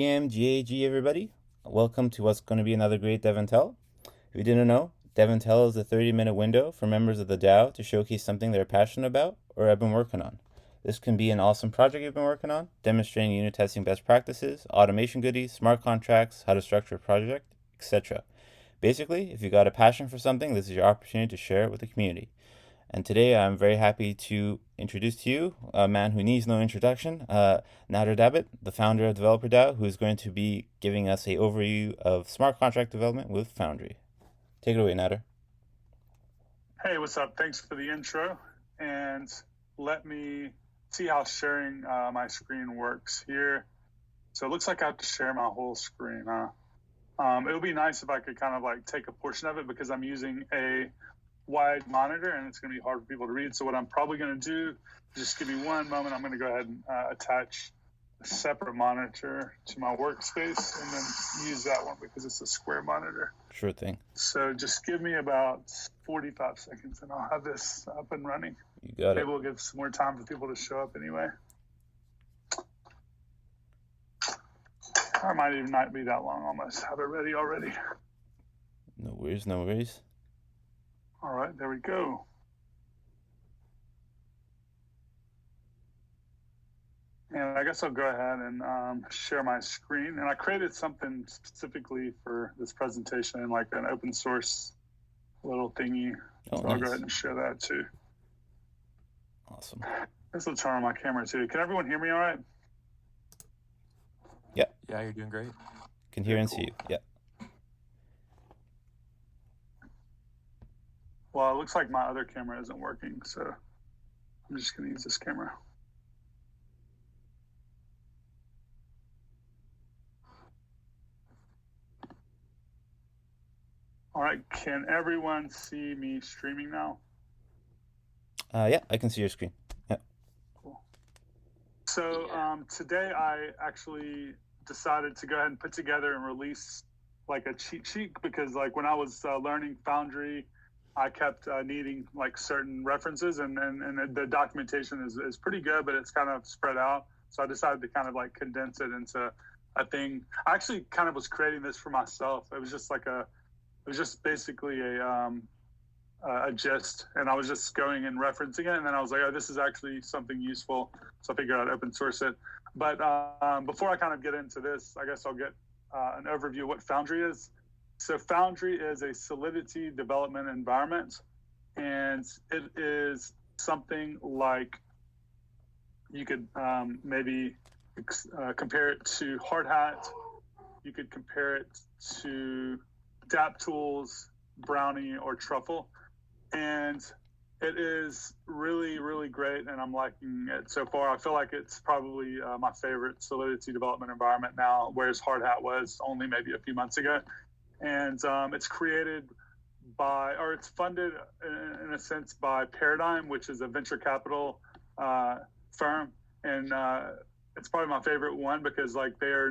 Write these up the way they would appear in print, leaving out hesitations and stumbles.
GAG everybody. Welcome to what's going to be another great DevNTell. If you didn't know, DevNTell is a 30-minute window for members of the DAO to showcase something they're passionate about or have been working on. This can be an awesome project you've been working on, demonstrating unit testing best practices, automation goodies, smart contracts, how to structure a project, etc. Basically, if you got a passion for something, this is your opportunity to share it with the community. And today I'm very happy to introduce to you a man who needs no introduction, Nader Dabit, the founder of Developer DAO, who is going to be giving us an overview of smart contract development with Foundry. Take it away, Nader. Hey, what's up? Thanks for the intro. And let me see how sharing my screen works here. So it looks like I have to share my whole screen, huh? It would be nice if I could kind of like take a portion of it because I'm using a wide monitor and it's going to be hard for people to read. So what I'm probably going to do, just give me one moment. I'm going to go ahead and attach a separate monitor to my workspace and then use that one because it's a square monitor. Sure thing. So just give me about 45 seconds and I'll have this up and running. You got it. Maybe we'll give some more time for people to show up anyway. Or it might even not be that long. Almost have it ready already. No worries, no worries. All right, there we go. And I guess I'll go ahead and share my screen. And I created something specifically for this presentation, like an open source little thingy. So I'll go ahead and share that too. Awesome. This will turn on my camera too. Can everyone hear me all right? Yeah. Yeah, you're doing great. Can hear and see you. Yeah. Well, it looks like my other camera isn't working, so I'm just going to use this camera. All right, can everyone see me streaming now? Yeah, I can see your screen. Yeah. Cool. So today I actually decided to go ahead and put together and release like a cheat sheet because like when I was learning Foundry, I kept needing like certain references and the documentation is pretty good, but it's kind of spread out. So I decided to kind of like condense it into a thing. I actually kind of was creating this for myself. It was just basically a gist, and I was just going and referencing it, and then I was like, oh, this is actually something useful, so I figured I'd open source it. But before I kind of get into this, I guess I'll get an overview of what Foundry is. So Foundry is a Solidity development environment, and it is something like you could maybe compare it to Hard Hat. You could compare it to DAppTools, Brownie, or Truffle. And it is really, really great, and I'm liking it so far. I feel like it's probably my favorite Solidity development environment now, whereas Hard Hat was only maybe a few months ago. And it's created by, or it's funded in a sense by Paradigm, which is a venture capital firm. And it's probably my favorite one because like they're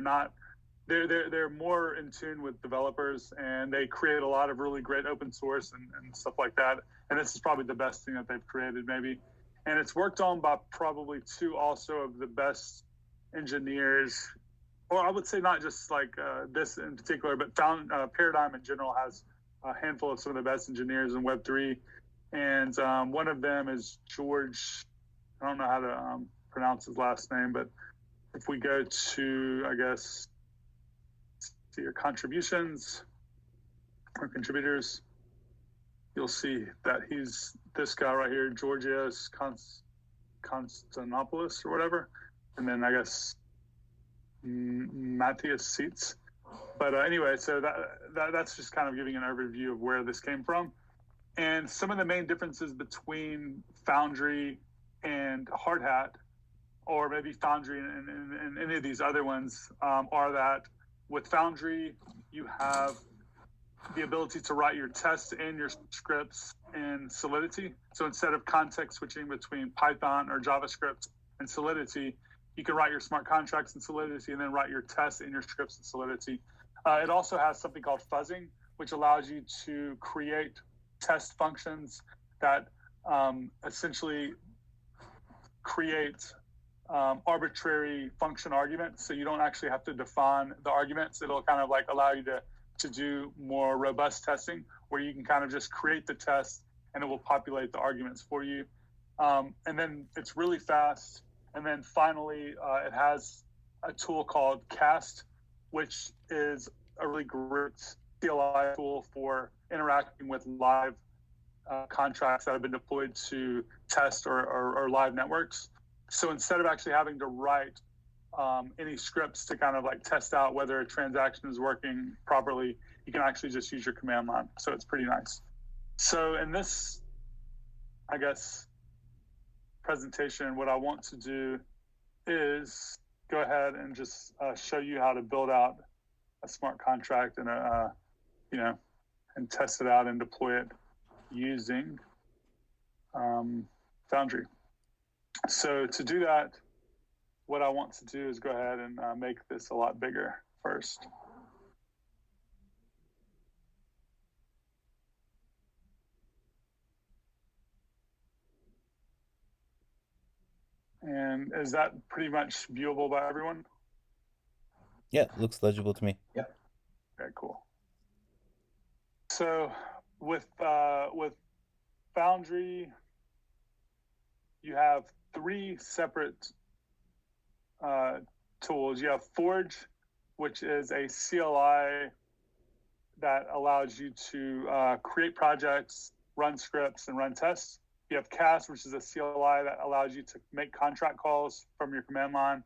more in tune with developers and they create a lot of really great open source and stuff like that. And this is probably the best thing that they've created maybe. And it's worked on by probably two also of the best engineers, or I would say not just like this in particular, but Paradigm in general has a handful of some of the best engineers in Web3. And one of them is George, I don't know how to pronounce his last name, but if we go to, I guess, to your contributions or contributors, you'll see that he's this guy right here, Georgios Konstantinopoulos or whatever. And then I guess Matthias Seitz. But anyway, so that's just kind of giving an overview of where this came from. And some of the main differences between Foundry and Hard Hat, or maybe Foundry and any of these other ones, are that with Foundry, you have the ability to write your tests and your scripts in Solidity. So instead of context switching between Python or JavaScript and Solidity, you can write your smart contracts in Solidity and then write your tests and your scripts in Solidity. It also has something called fuzzing, which allows you to create test functions that essentially create arbitrary function arguments. So you don't actually have to define the arguments. It'll kind of like allow you to do more robust testing where you can kind of just create the test and it will populate the arguments for you. And then it's really fast. And then finally, it has a tool called Cast, which is a really great CLI tool for interacting with live contracts that have been deployed to test or live networks. So instead of actually having to write any scripts to kind of like test out whether a transaction is working properly, you can actually just use your command line. So it's pretty nice. So in this, I guess, presentation, what I want to do is go ahead and just show you how to build out a smart contract and and test it out and deploy it using Foundry. So to do that, what I want to do is go ahead and make this a lot bigger first. And is that pretty much viewable by everyone? Yeah, looks legible to me. Yeah. Okay, cool. So with Foundry, you have three separate tools. You have Forge, which is a CLI that allows you to create projects, run scripts, and run tests. You have Cast, which is a CLI that allows you to make contract calls from your command line.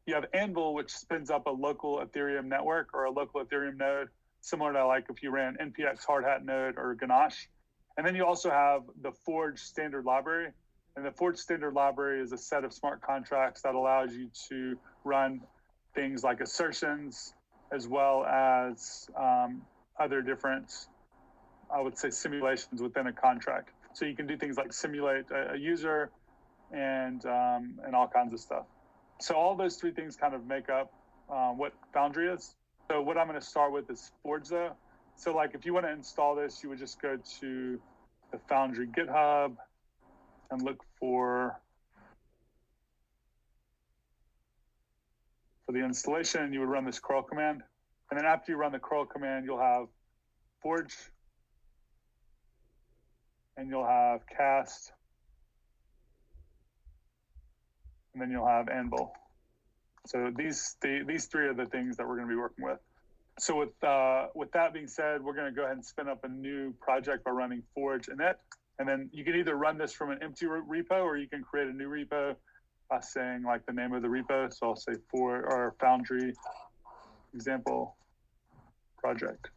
You have Anvil, which spins up a local Ethereum network or a local Ethereum node, similar to like if you ran NPX Hardhat node or Ganache. And then you also have the Forge standard library. And the Forge standard library is a set of smart contracts that allows you to run things like assertions, as well as other different, I would say, simulations within a contract. So you can do things like simulate a user and all kinds of stuff. So all those three things kind of make up what Foundry is. So what I'm going to start with is Forge though. So like if you want to install this, you would just go to the Foundry GitHub and look for the installation. You would run this curl command. And then after you run the curl command, you'll have Forge, and you'll have Cast, and then you'll have Anvil. So these three are the things that we're going to be working with. So with that being said, we're going to go ahead and spin up a new project by running Forge init. And then you can either run this from an empty repo or you can create a new repo by saying like the name of the repo. So I'll say Foundry example project.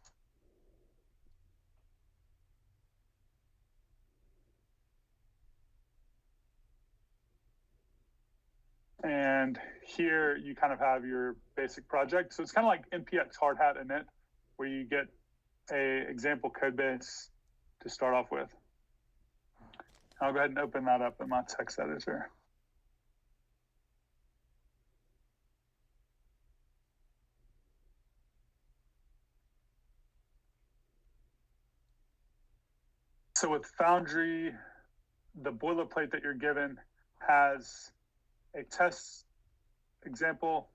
And here you kind of have your basic project. So it's kind of like NPX Hardhat init, where you get a example code base to start off with. I'll go ahead and open that up in my text editor. So with Foundry, the boilerplate that you're given has a test example,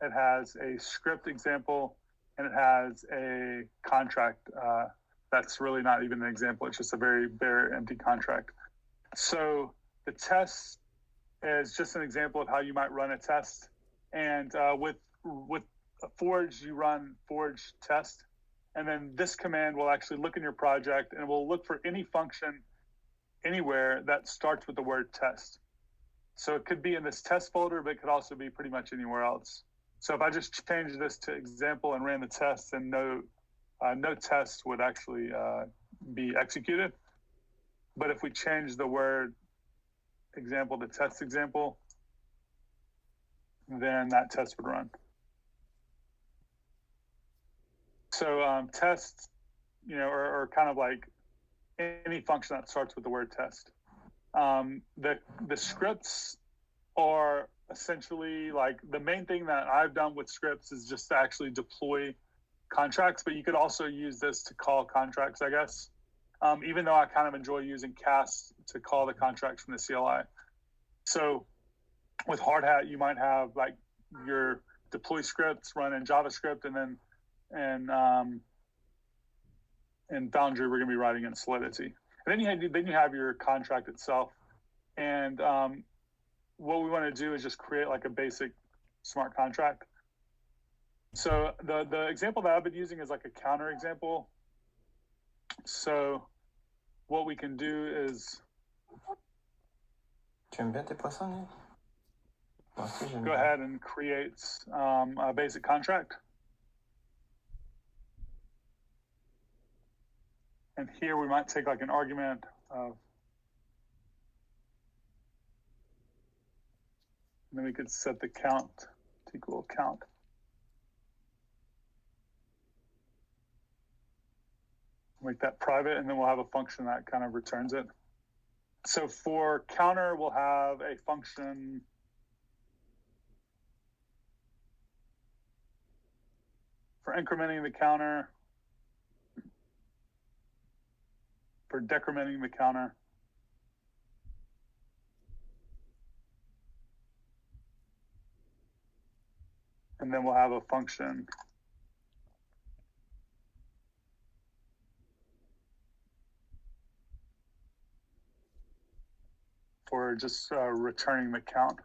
it has a script example, and it has a contract that's really not even an example. It's just a very bare, empty contract. So the test is just an example of how you might run a test. And with Forge, you run Forge test. And then this command will actually look in your project and it will look for any function anywhere that starts with the word test. So it could be in this test folder, but it could also be pretty much anywhere else. So if I just change this to example and ran the test, then no test would actually be executed. But if we change the word example to test example, then that test would run. So tests, or kind of like any function that starts with the word test. The scripts are essentially like the main thing that I've done with scripts is just to actually deploy contracts, but you could also use this to call contracts, I guess. Even though I kind of enjoy using Cast to call the contracts from the CLI. So with hard hat, you might have like your deploy scripts run in JavaScript, and then in Foundry we're going to be writing in Solidity. And then you have your contract itself, and what we want to do is just create like a basic smart contract. So the example that I've been using is like a counter example. So what we can do is Tu aimes bien tes poissons, Nick? Moi aussi, j'aime go bien. ahead and create a basic contract. And here we might take like an argument of, and then we could set the count to equal count. Make that private, and then we'll have a function that kind of returns it. So for counter, we'll have a function for incrementing the counter, for decrementing the counter, and then we'll have a function for just returning the count.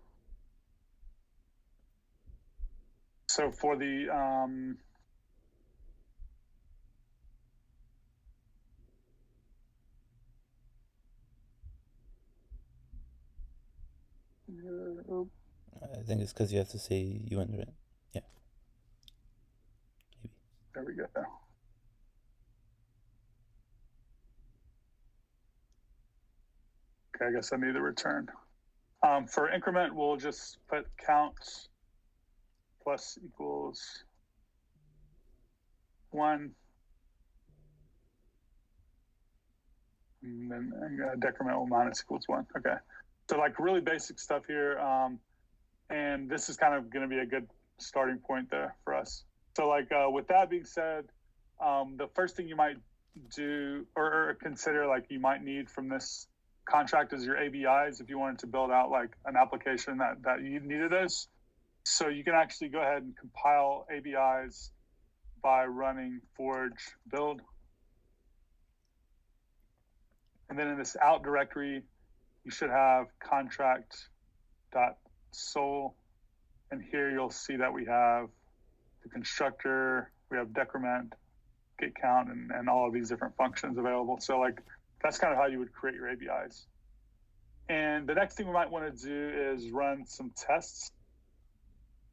So for the I think it's because you have to say you under it. Yeah. Maybe. There we go. Okay, I guess I need a return. For increment, we'll just put count plus equals 1. And then decrement will minus equals 1. Okay. So like really basic stuff here. And this is kind of going to be a good starting point there for us. So like with that being said, the first thing you might do or consider like you might need from this contract is your ABIs if you wanted to build out like an application that you needed those. So you can actually go ahead and compile ABIs by running forge build. And then in this out directory, you should have contract.sol. And here you'll see that we have the constructor, we have decrement, get count, and all of these different functions available. So like that's kind of how you would create your ABIs. And the next thing we might want to do is run some tests.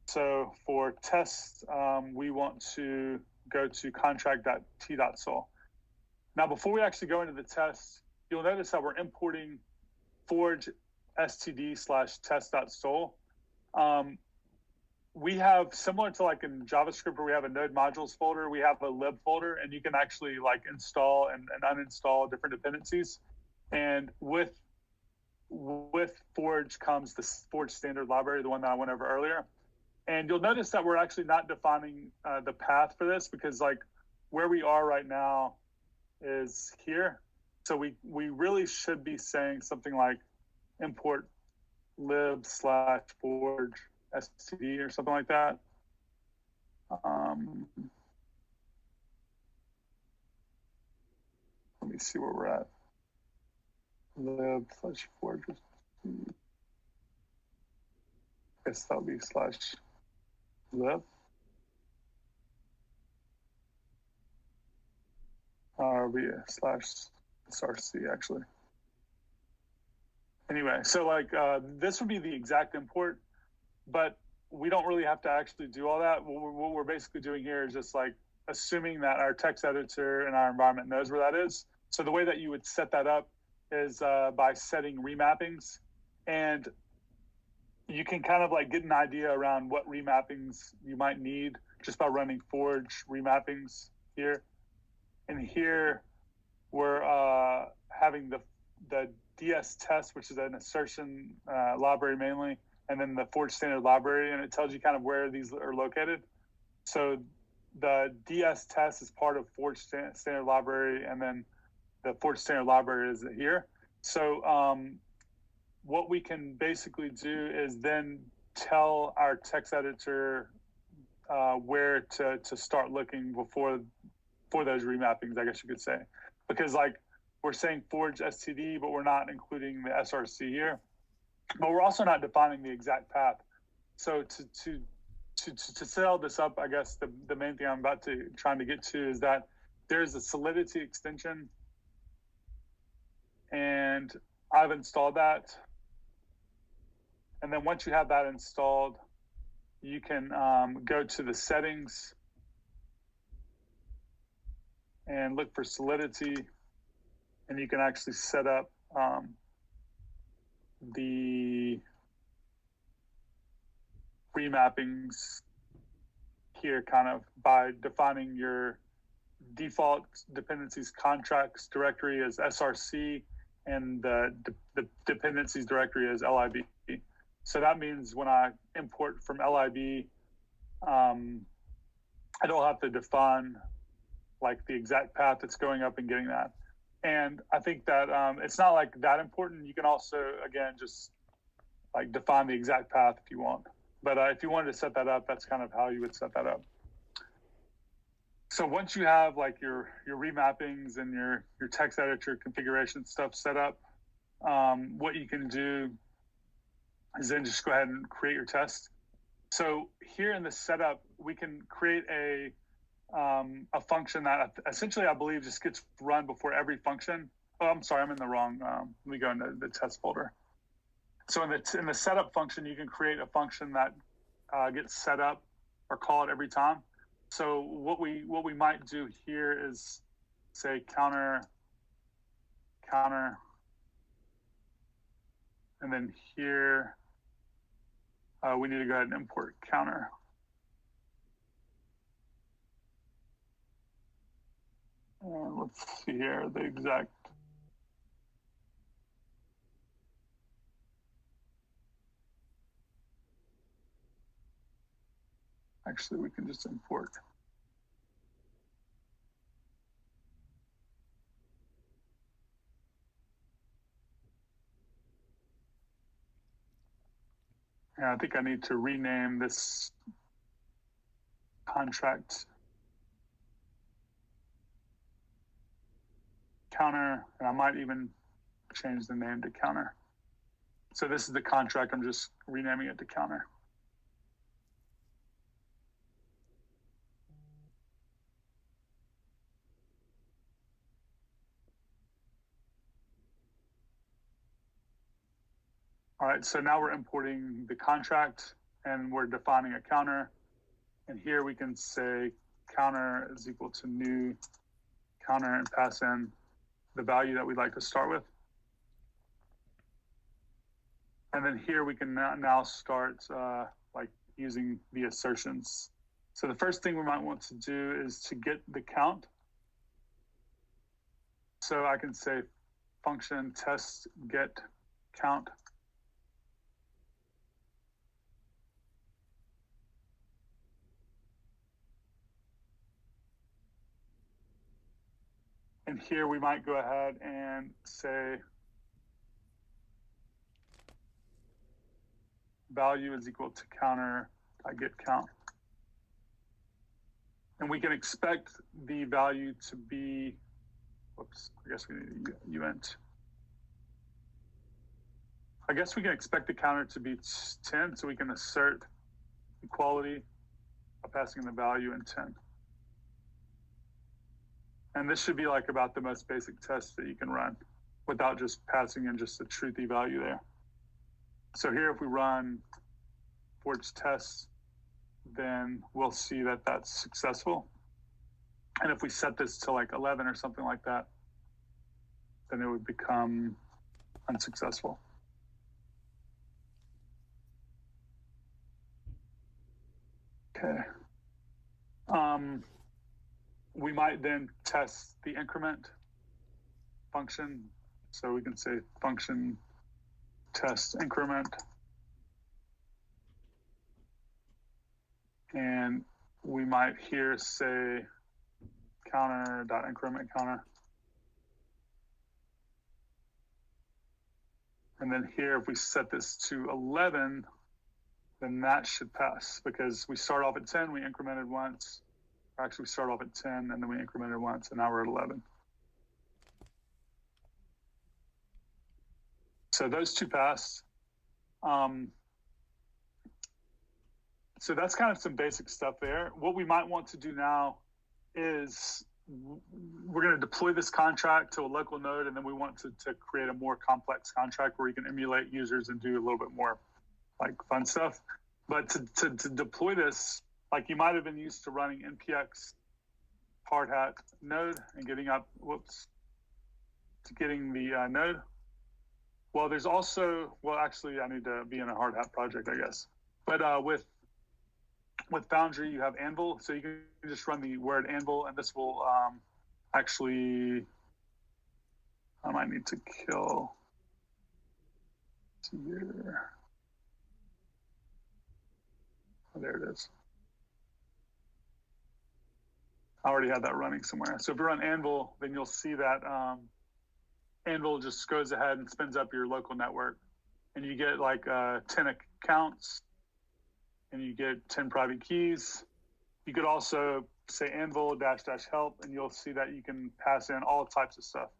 So for tests, we want to go to contract.t.sol. Now, before we actually go into the test, you'll notice that we're importing forge std/test.sol. We have, similar to like in JavaScript where we have a node modules folder, we have a lib folder, and you can actually like install and uninstall different dependencies. And with Forge comes the Forge standard library, the one that I went over earlier. And you'll notice that we're actually not defining the path for this because like where we are right now is here. So we really should be saying something like import lib/forge std or something like that. Let me see where we're at. Lib/forge. I guess that'll be /lib. Or be /src actually. Anyway, so like this would be the exact import, but we don't really have to actually do all that. What we're basically doing here is just like assuming that our text editor and our environment knows where that is. So the way that you would set that up is by setting remappings, and you can kind of like get an idea around what remappings you might need just by running forge remappings here. And here we're having the DS test, which is an assertion library mainly, and then the Forge standard library, and it tells you kind of where these are located. So the DS test is part of Forge standard library, and then the Forge standard library is here. So what we can basically do is then tell our text editor where to start looking for those remappings, I guess you could say. Because like we're saying forge STD, but we're not including the SRC here. But we're also not defining the exact path. So to set all this up, I guess the main thing I'm trying to get to is that there's a Solidity extension, and I've installed that. And then once you have that installed, you can go to the settings and look for Solidity, and you can actually set up the remappings here kind of by defining your default dependencies contracts directory as SRC and the dependencies directory as LIB. So that means when I import from LIB, I don't have to define like the exact path that's going up and getting that. And I think that it's not like that important. You can also, again, just like define the exact path if you want. But if you wanted to set that up, that's kind of how you would set that up. So once you have like your remappings and your text editor configuration stuff set up, what you can do is then just go ahead and create your test. So here in the setup, we can create a function that essentially I believe just gets run before every function. Oh, I'm sorry, I'm in the wrong. Let me go into the test folder. So in the setup function, you can create a function that gets set up or called every time. So what we might do here is say counter, and then here we need to go ahead and import counter. And let's see here the exact. Actually, we can just import. And I think I need to rename this contract counter, and I might even change the name to counter. So this is the contract, I'm just renaming it to counter. All right, so now we're importing the contract and we're defining a counter. And here we can say counter is equal to new counter and pass in the value that we'd like to start with. And then here we can now start like using the assertions. So the first thing we might want to do is to get the count. So I can say function test get count. And here we might go ahead and say value is equal to counter get count. And we can expect the value to be, whoops, I guess we need a uint. I guess we can expect the counter to be 10, so we can assert equality by passing the value in 10. And this should be like about the most basic test that you can run without just passing in just a truthy value there. So here, if we run forge test, then we'll see that that's successful. And if we set this to like 11 or something like that, then it would become unsuccessful. Okay. We might then test the increment function. So we can say function test increment. And we might here say counter.increment counter. And then here, if we set this to 11, then that should pass because we start off at 10, we incremented once. Or actually, we start off at 10, and then we incremented once, and now we're at 11. So those two passed. So that's kind of some basic stuff there. What we might want to do now is we're going to deploy this contract to a local node, and then we want to create a more complex contract where you can emulate users and do a little bit more like fun stuff. But to deploy this, like you might have been used to running npx hard hat node and getting up, to getting the node. Well, there's also, well, actually, I need to be in a hard hat project, I guess. But with Foundry, you have Anvil, so you can just run the word Anvil, and this will actually, I might need to kill here. Oh, there it is. I already had that running somewhere. So if you run Anvil, then you'll see that Anvil just goes ahead and spins up your local network, and you get like 10 accounts, and you get 10 private keys. You could also say Anvil -- help, and you'll see that you can pass in all types of stuff.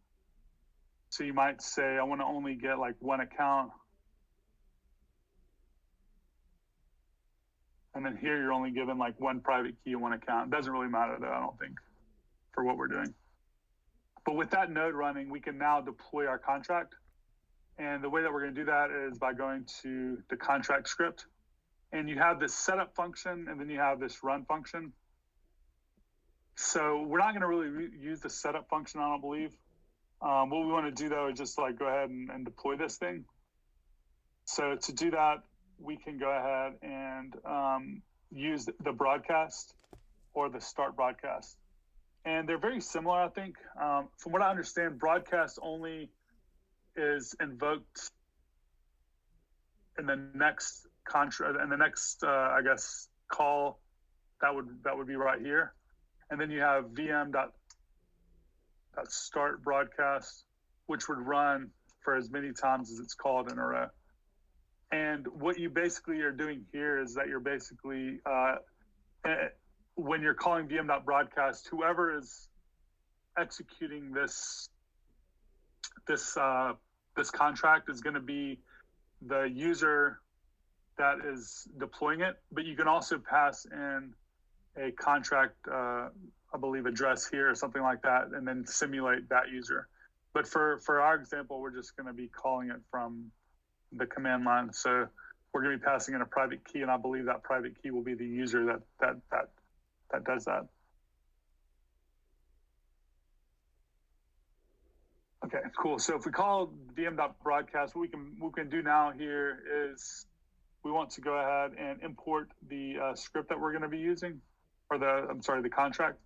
So you might say, I want to only get like one account. And then here you're only given like one private key and one account. It doesn't really matter though, I don't think, for what we're doing. But with that node running, we can now deploy our contract. And the way that we're going to do that is by going to the contract script. And you have this setup function, and then you have this run function. So we're not going to really use the setup function, I don't believe. What we want to do, though, is just like go ahead and deploy this thing. So to do that, we can go ahead and use the broadcast or the start broadcast. And they're very similar, I think. From what I understand, broadcast only is invoked in the next contract, and the next, I guess, call that would be right here. And then you have VM.start broadcast, which would run for as many times as it's called in a row. And what you basically are doing here is that you're basically, when you're calling VM.broadcast, whoever is executing this contract is going to be the user that is deploying it, but you can also pass in a contract, I believe, address here or something like that, and then simulate that user. But for our example, we're just going to be calling it from the command line. So we're going to be passing in a private key, and I believe that private key will be the user that does that. Okay, cool. So if we call VM.broadcast, what we can do now here is we want to go ahead and import the script that we're going to be using, or the contract.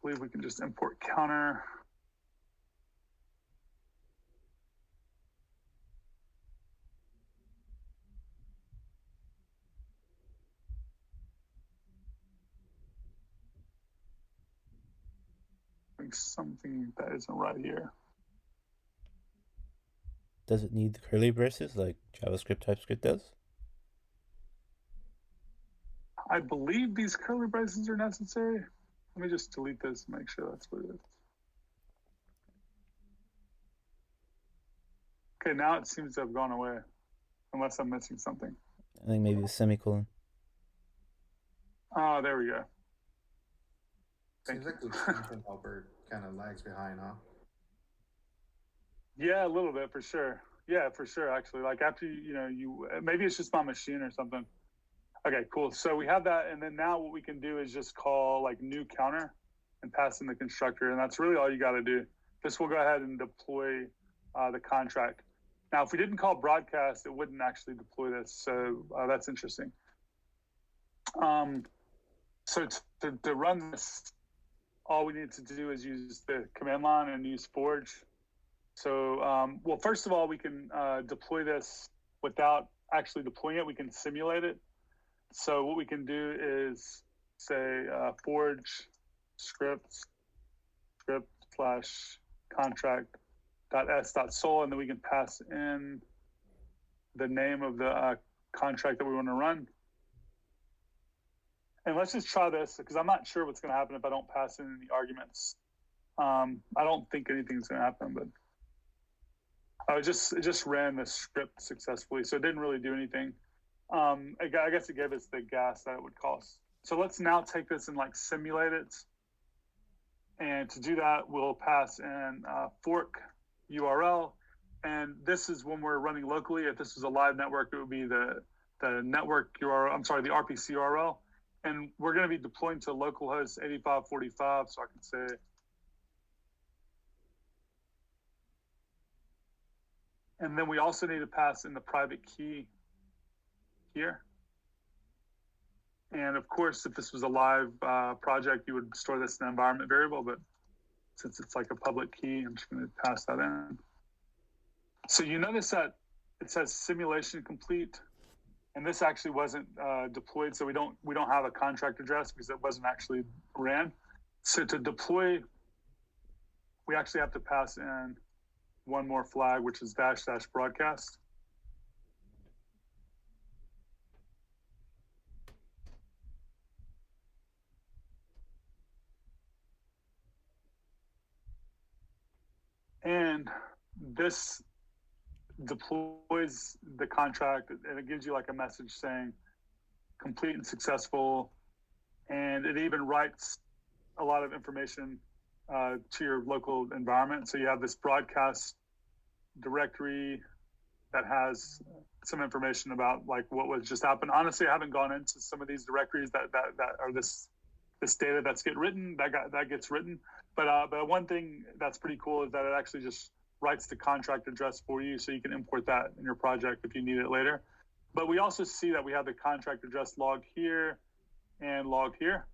I believe we can just import counter. Something that isn't right here. Does it need the curly braces like JavaScript, TypeScript does? I believe these curly braces are necessary. Let me just delete this and make sure that's what it is. Okay, now it seems to have gone away, unless I'm missing something. I think maybe a semicolon. Oh, there we go. Seems like the extension helper kind of lags behind, huh? Yeah, a little bit for sure. Yeah, for sure. Actually, like after you maybe it's just my machine or something. Okay, cool. So we have that, and then now what we can do is just call like new counter and pass in the constructor, and that's really all you got to do. This will go ahead and deploy the contract. Now, if we didn't call broadcast, it wouldn't actually deploy this. So that's interesting. So to run this, all we need to do is use the command line and use Forge. So, well, first of all, we can deploy this without actually deploying it, we can simulate it. So what we can do is say forge script / contract.s.sol, and then we can pass in the name of the contract that we want to run. And let's just try this, because I'm not sure what's going to happen if I don't pass in any arguments. I don't think anything's going to happen, but it just ran the script successfully, so it didn't really do anything. I guess it gave us the gas that it would cost. So let's now take this and like simulate it. And to do that, we'll pass in fork URL. And this is when we're running locally. If this was a live network, it would be the network URL, I'm sorry, the RPC URL. And we're going to be deploying to localhost 8545. So I can say, and then we also need to pass in the private key here. And of course, if this was a live project, you would store this in the environment variable, but since it's like a public key, I'm just going to pass that in. So you notice that it says simulation complete, and this actually wasn't deployed, so we don't have a contract address because it wasn't actually ran. So to deploy, we actually have to pass in one more flag, which is -- broadcast. And this deploys the contract, and it gives you like a message saying complete and successful. And it even writes a lot of information to your local environment. So you have this broadcast directory that has some information about like what was just happened. Honestly, I haven't gone into some of these directories that are this data that gets written. But one thing that's pretty cool is that it actually just writes the contract address for you, so you can import that in your project if you need it later. But we also see that we have the contract address log here and log here.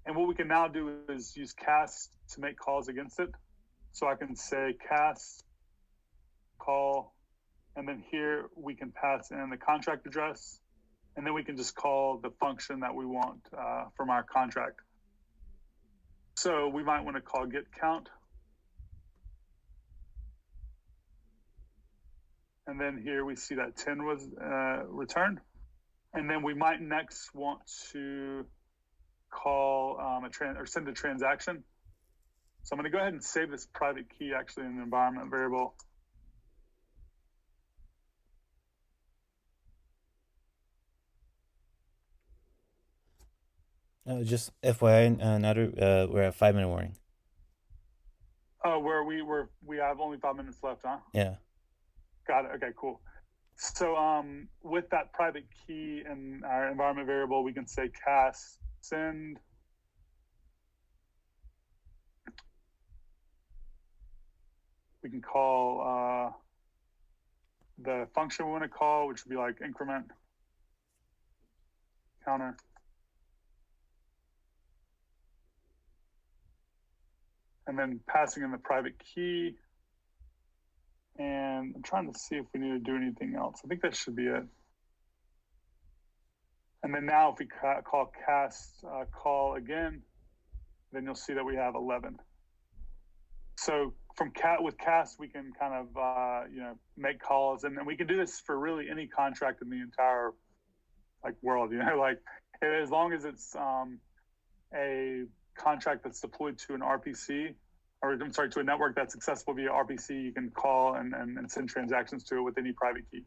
And what we can now do is use cast to make calls against it. So I can say cast call, and then here we can pass in the contract address, and then we can just call the function that we want from our contract. So we might want to call get count. And then here we see that 10 was returned. And then we might next want to call send a transaction. So I'm going to go ahead and save this private key actually in an environment variable. Just FYI, Nader, we're at 5-minute warning. Oh, we have only 5 minutes left, huh? Yeah. Got it. Okay, cool. So with that private key in our environment variable, we can say cast send. We can call the function we want to call, which would be like increment counter. And then passing in the private key. And I'm trying to see if we need to do anything else. I think that should be it. And then now if we call cast call again, then you'll see that we have 11. So with cast, we can kind of make calls, and then we can do this for really any contract in the entire world. As long as it's a contract that's deployed to an RPC, or I'm sorry, to a network that's accessible via RPC, you can call and send transactions to it with any private key.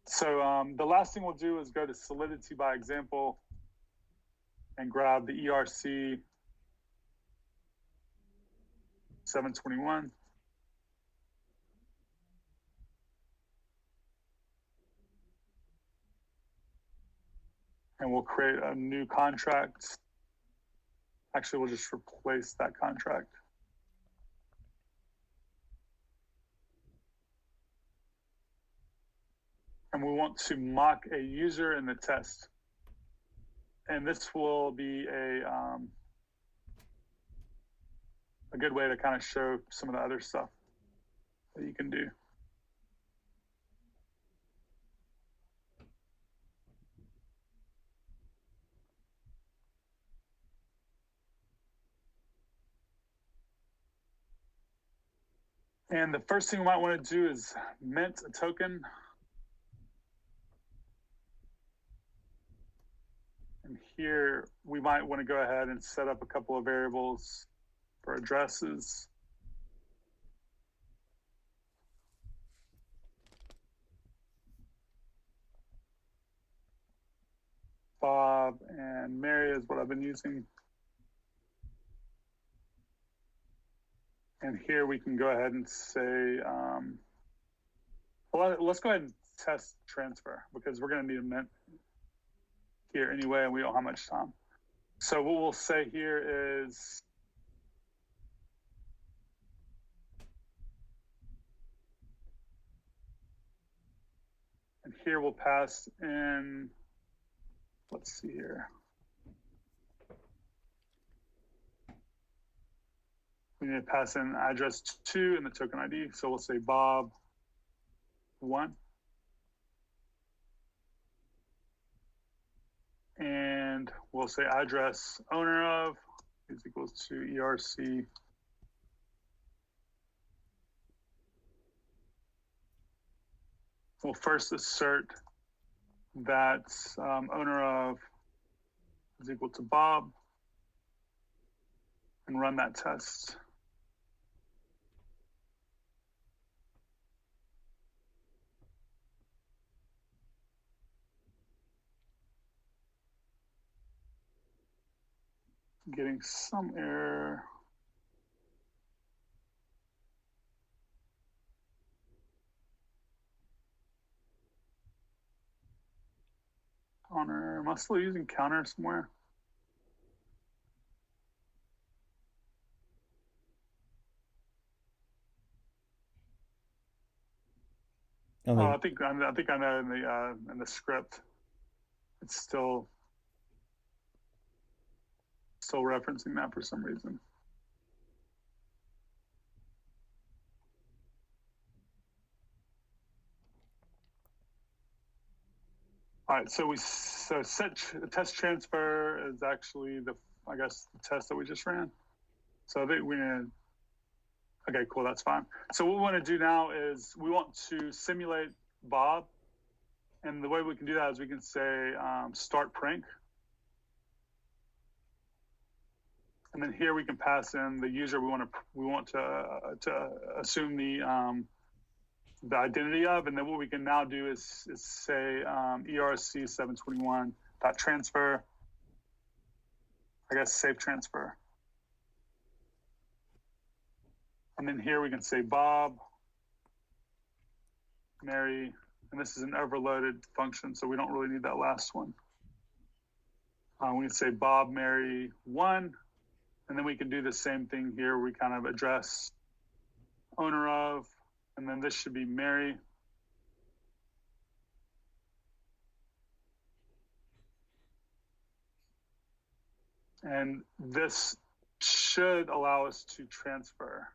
So the last thing we'll do is go to Solidity by example and grab the ERC 721. And we'll create a new contract. Actually, we'll just replace that contract. And we want to mock a user in the test. And this will be a good way to kind of show some of the other stuff that you can do. And the first thing we might want to do is mint a token. And here we might want to go ahead and set up a couple of variables for addresses. Bob and Mary is what I've been using. And here we can go ahead and say, well, let's go ahead and test transfer because we're going to need a mint here anyway, and we don't have much time. So what we'll say here is and here we'll pass in, let's see here. We need to pass in address 2 and the token ID. So we'll say Bob 1. And we'll say address owner of is equals to ERC. We'll first assert that owner of is equal to Bob and run that test. Getting some error. Counter, am I still using counter somewhere? Okay. I think I know in the script, it's still referencing that for some reason. All right, so test transfer is actually the test that we just ran. So I think okay, cool, that's fine. So what we want to do now is we want to simulate Bob, and the way we can do that is we can say start prank. And then here we can pass in the user we want to assume the identity of, and then what we can now do is say ERC 721 transfer. Save transfer. And then here we can say Bob, Mary, and this is an overloaded function, so we don't really need that last one. We can say Bob, Mary 1. And then we can do the same thing here. We kind of address owner of, and then this should be Mary. And this should allow us to transfer.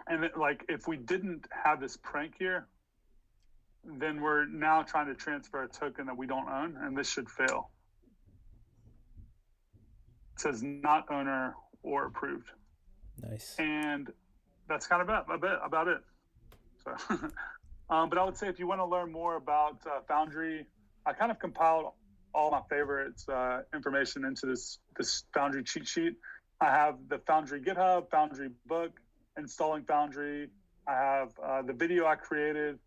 And if we didn't have this prank here, then we're now trying to transfer a token that we don't own, and this should fail. It says not owner or approved. Nice. And that's kind of about it. So, but I would say if you want to learn more about Foundry, I kind of compiled all my favorites information into this Foundry cheat sheet. I have the Foundry GitHub, Foundry book, installing Foundry. I have the video I created.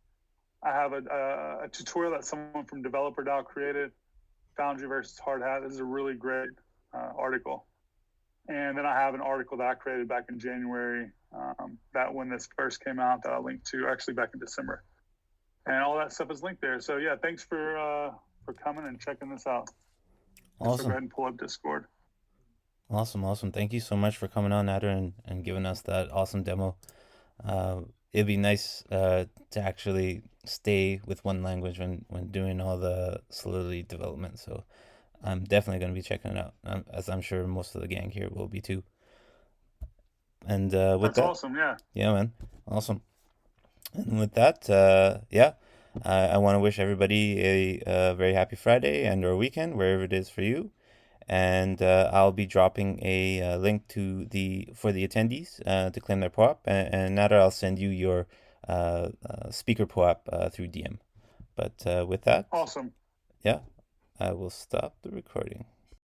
I have a tutorial that someone from DeveloperDAO created, Foundry versus Hard Hat. This is a really great article. And then I have an article that I created back in January, that when this first came out, that I linked to actually back in December. And all that stuff is linked there. So yeah, thanks for coming and checking this out. Awesome. So go ahead and pull up Discord. Awesome. Thank you so much for coming on, Nader, and giving us that awesome demo. It'd be nice to actually stay with one language when doing all the Solidity development. So I'm definitely going to be checking it out, as I'm sure most of the gang here will be too. And with That's that, awesome, yeah. Yeah, man, awesome. And with that, I want to wish everybody a very happy Friday and or weekend, wherever it is for you. and I'll be dropping a link to for the attendees to claim their POAP, and Nader, I'll send you your speaker POAP through DM. But with that, Awesome. yeah, I will stop the recording.